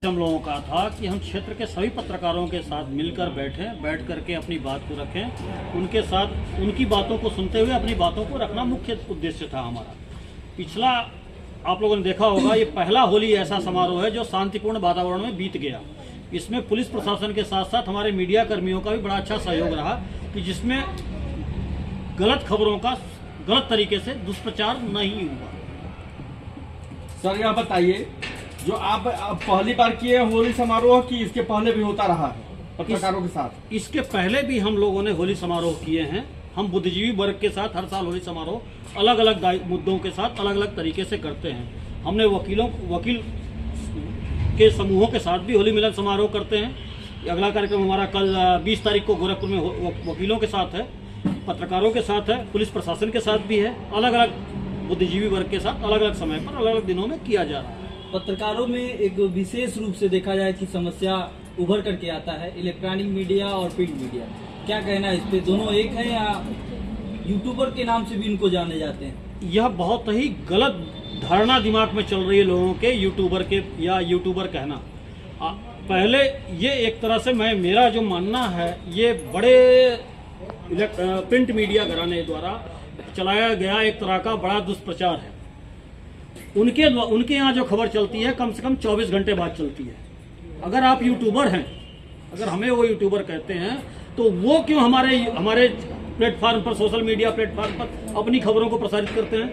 हम लोगों का था कि हम क्षेत्र के सभी पत्रकारों के साथ मिलकर बैठ करके अपनी बात को रखें, उनके साथ उनकी बातों को सुनते हुए अपनी बातों को रखना मुख्य उद्देश्य था हमारा। पिछला आप लोगों ने देखा होगा, ये पहला होली ऐसा समारोह है जो शांतिपूर्ण वातावरण में बीत गया। इसमें पुलिस प्रशासन के साथ साथ हमारे मीडिया कर्मियों का भी बड़ा अच्छा सहयोग रहा कि जिसमें गलत खबरों का गलत तरीके से दुष्प्रचार नहीं हुआ। सर यह बताइए, जो आप पहली बार किए होली समारोह की इसके पहले भी होता रहा है पत्रकारों के साथ? इसके पहले भी हम लोगों ने होली समारोह किए हैं। हम बुद्धिजीवी वर्ग के साथ हर साल होली समारोह अलग अलग मुद्दों के साथ अलग अलग तरीके से करते हैं। हमने वकील के समूहों के साथ भी होली मिलन समारोह करते हैं। अगला कार्यक्रम हमारा कल 20 तारीख को गोरखपुर में वकीलों के साथ है, पत्रकारों के साथ है, पुलिस प्रशासन के साथ भी है। अलग अलग बुद्धिजीवी वर्ग के साथ अलग अलग समय पर अलग अलग दिनों में किया जा रहा है। पत्रकारों में एक विशेष रूप से देखा जाए कि समस्या उभर करके आता है इलेक्ट्रॉनिक मीडिया और प्रिंट मीडिया। क्या कहना है इस पे? दोनों एक हैं या यूट्यूबर के नाम से भी इनको जाने जाते हैं? यह बहुत ही गलत धारणा दिमाग में चल रही है लोगों के, यूट्यूबर के या यूट्यूबर कहना। पहले ये एक तरह से मेरा जो मानना है, ये बड़े प्रिंट मीडिया घराने द्वारा चलाया गया एक तरह का बड़ा दुष्प्रचार है। उनके यहाँ जो खबर चलती है कम से कम 24 घंटे बाद चलती है। अगर आप यूट्यूबर हैं, अगर हमें वो यूट्यूबर कहते हैं, तो वो क्यों हमारे प्लेटफार्म पर, सोशल मीडिया प्लेटफार्म पर अपनी खबरों को प्रसारित करते हैं?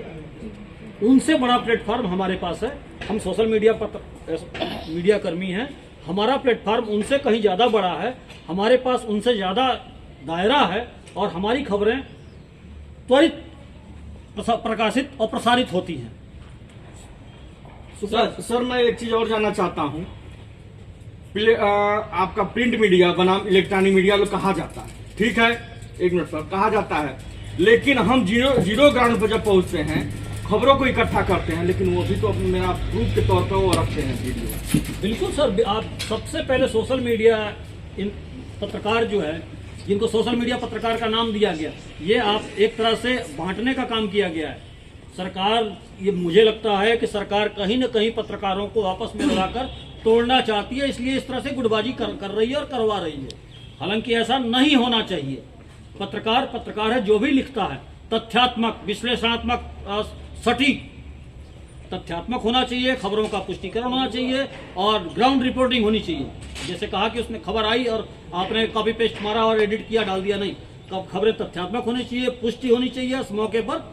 उनसे बड़ा प्लेटफार्म हमारे पास है। हम सोशल मीडिया कर्मी हैं, हमारा प्लेटफार्म उनसे कहीं ज़्यादा बड़ा है, हमारे पास उनसे ज़्यादा दायरा है और हमारी खबरें त्वरित प्रकाशित और प्रसारित होती हैं। सर मैं एक चीज और जानना चाहता हूँ। आपका प्रिंट मीडिया बनाम इलेक्ट्रॉनिक मीडिया लोग कहा जाता है, ठीक है, एक मिनट सर, कहा जाता है, लेकिन हम जीरो ग्राउंड पर जब पहुंचते हैं खबरों को इकट्ठा करते हैं, लेकिन वो भी तो मेरा प्रूफ के तौर पर वो रखते हैं वीडियो। बिल्कुल सर, आप सबसे पहले सोशल मीडिया पत्रकार जो है, जिनको सोशल मीडिया पत्रकार का नाम दिया गया, ये आप एक तरह से बांटने का काम किया गया है। सरकार, ये मुझे लगता है कि सरकार कहीं न कहीं पत्रकारों को आपस में लड़ाकर तोड़ना चाहती है, इसलिए इस तरह से गुटबाजी कर रही है और करवा रही है। हालांकि ऐसा नहीं होना चाहिए। पत्रकार है, जो भी लिखता है तथ्यात्मक, विश्लेषणात्मक, सटीक तथ्यात्मक होना चाहिए, खबरों का पुष्टिकरण होना चाहिए और ग्राउंड रिपोर्टिंग होनी चाहिए। जैसे कहा कि उसमें खबर आई और आपने कॉपी पेस्ट मारा और एडिट किया, डाल दिया, नहीं। खबरें तथ्यात्मक होनी चाहिए, पुष्टि होनी चाहिए, उस मौके पर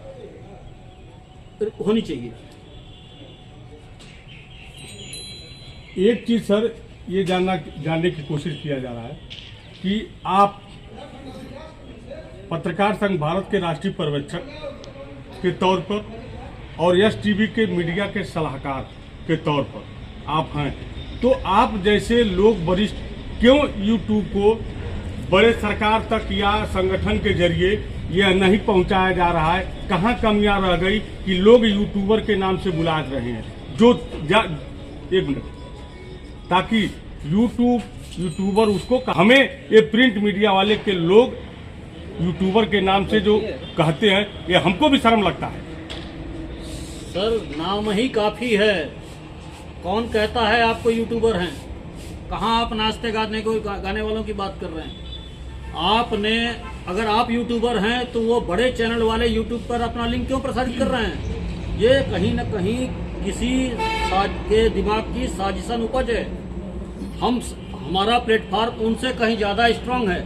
होनी चाहिए। एक चीज सर ये जानने की कोशिश किया जा रहा है कि आप पत्रकार संघ भारत के राष्ट्रीय पर्यवेक्षक के तौर पर और यस टीवी के मीडिया के सलाहकार के तौर पर आप हैं, तो आप जैसे लोग वरिष्ठ क्यों यूट्यूब को बड़े सरकार तक या संगठन के जरिए यह नहीं पहुंचाया जा रहा है? कहां कमियां रह गई कि लोग यूट्यूबर के नाम से बुला रहे हैं? एक मिनट, ताकि यूट्यूबर उसको हमें ये प्रिंट मीडिया वाले के लोग यूट्यूबर के नाम से जो कहते हैं, ये हमको भी शर्म लगता है। सर नाम ही काफी है। कौन कहता है आपको यूट्यूबर हैं? कहाँ आप नाचते गाने वालों की बात कर रहे हैं? आपने, अगर आप यूट्यूबर हैं तो वो बड़े चैनल वाले यूट्यूब पर अपना लिंक क्यों प्रसारित कर रहे हैं? ये कहीं न कहीं किसी के दिमाग की साजिशन उपज है। हमारा प्लेटफार्म उनसे कहीं ज़्यादा स्ट्रांग है,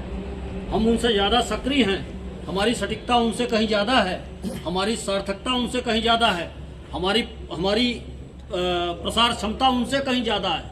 हम उनसे ज़्यादा सक्रिय हैं, हमारी सटीकता उनसे कहीं ज़्यादा है, हमारी सार्थकता उनसे कहीं ज़्यादा है, हमारी प्रसार क्षमता उनसे कहीं ज़्यादा है।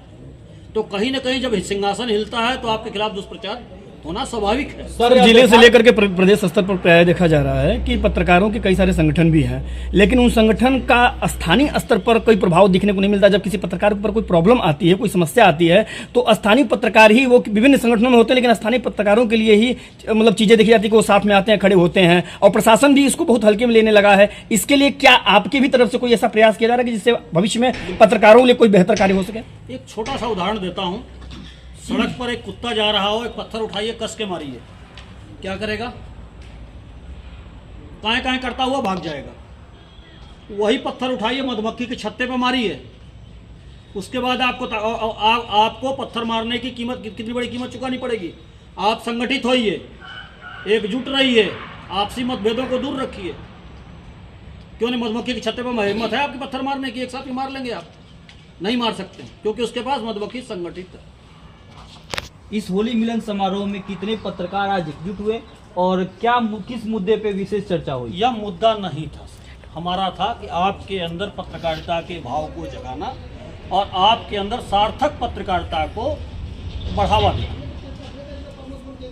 तो कहीं न कहीं जब सिंहासन हिलता है तो आपके खिलाफ दुष्प्रचार होना स्वाभाविक है। सर जिले से लेकर के प्रदेश स्तर पर प्राय देखा जा रहा है कि पत्रकारों के कई सारे संगठन भी हैं, लेकिन उन संगठन का स्थानीय स्तर पर कोई प्रभाव दिखने को नहीं मिलता। जब किसी पत्रकार पर कोई प्रॉब्लम आती है, कोई समस्या आती है, तो स्थानीय पत्रकार ही, वो विभिन्न संगठनों में होते हैं, लेकिन स्थानीय पत्रकारों के लिए ही मतलब चीजें देखी जाती है कि वो साथ में आते हैं, खड़े होते हैं, और प्रशासन भी इसको बहुत हल्के में लेने लगा है। इसके लिए क्या आपकी भी तरफ से कोई ऐसा प्रयास किया जा रहा है कि जिससे भविष्य में पत्रकारों के लिए कोई बेहतर कार्य हो सके? एक छोटा सा उदाहरण देता हूँ। सड़क पर एक कुत्ता जा रहा हो, एक पत्थर उठाइए, कस के मारिए, क्या करेगा? काएं करता हुआ भाग जाएगा। वही पत्थर उठाइए, मधुमक्खी के छत्ते पे मारिए, उसके बाद आपको पत्थर मारने की कीमत, कितनी बड़ी कीमत चुकानी पड़ेगी। आप संगठित होइए, एकजुट रहिए, आपसी मतभेदों को दूर रखिए। क्यों नहीं, मधुमक्खी की छत्ते पर हिम्मत है आपकी पत्थर मारने की? एक साथ ही मार लेंगे आप? नहीं मार सकते, क्योंकि उसके पास मधुमक्खी संगठित है। इस होली मिलन समारोह में कितने पत्रकार आज एकजुट हुए और किस मुद्दे पे विशेष चर्चा हुई? यह मुद्दा नहीं था, हमारा था कि आपके अंदर पत्रकारिता के भाव को जगाना और आपके अंदर सार्थक पत्रकारिता को बढ़ावा देना।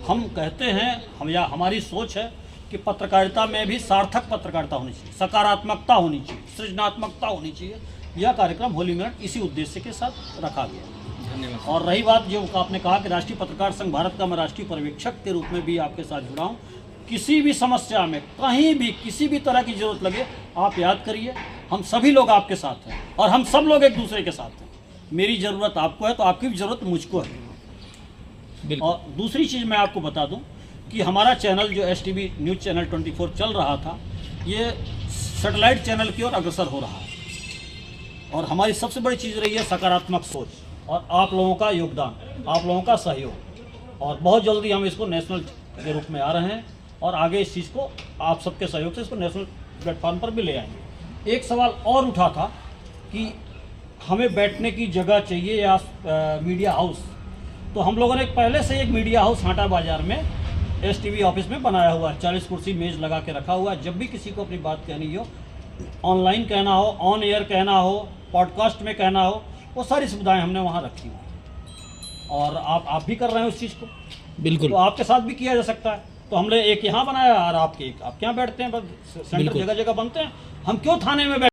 हम कहते हैं, या हमारी सोच है कि पत्रकारिता में भी सार्थक पत्रकारिता होनी चाहिए, सकारात्मकता होनी चाहिए, सृजनात्मकता होनी चाहिए। यह कार्यक्रम होली मिलन इसी उद्देश्य के साथ रखा गया। धन्यवाद। और रही बात जो आपने कहा कि राष्ट्रीय पत्रकार संघ भारत का मैं राष्ट्रीय पर्यवेक्षक के रूप में भी आपके साथ जुड़ा हूँ। किसी भी समस्या में, कहीं भी, किसी भी तरह की जरूरत लगे, आप याद करिए, हम सभी लोग आपके साथ हैं और हम सब लोग एक दूसरे के साथ हैं। मेरी ज़रूरत आपको है तो आपकी भी ज़रूरत मुझको है। और दूसरी चीज़ मैं आपको बता दूं कि हमारा चैनल जो STV न्यूज़ चैनल 24 चल रहा था, ये सैटेलाइट चैनल की ओर अग्रसर हो रहा है। और हमारी सबसे बड़ी चीज़ रही है सकारात्मक सोच और आप लोगों का योगदान, आप लोगों का सहयोग। और बहुत जल्दी हम इसको नेशनल के रूप में आ रहे हैं और आगे इस चीज़ को आप सबके सहयोग से इसको नेशनल प्लेटफॉर्म पर भी ले आएंगे। एक सवाल और उठा था कि हमें बैठने की जगह चाहिए या मीडिया हाउस। तो हम लोगों ने पहले से एक मीडिया हाउस हाटा बाजार में STV ऑफिस में बनाया हुआ है। 40 कुर्सी मेज लगा के रखा हुआ है। जब भी किसी को अपनी बात कहनी हो, ऑनलाइन कहना हो, ऑन एयर कहना हो, पॉडकास्ट में कहना हो, वो सारी सुविधाएं हमने वहाँ रखी हुई। और आप भी कर रहे हैं उस चीज़ को, बिल्कुल। तो आपके साथ भी किया जा सकता है। तो हमने एक यहाँ बनाया और आप यहाँ बैठते हैं, बस सेंटर जगह जगह बनते हैं। हम क्यों थाने में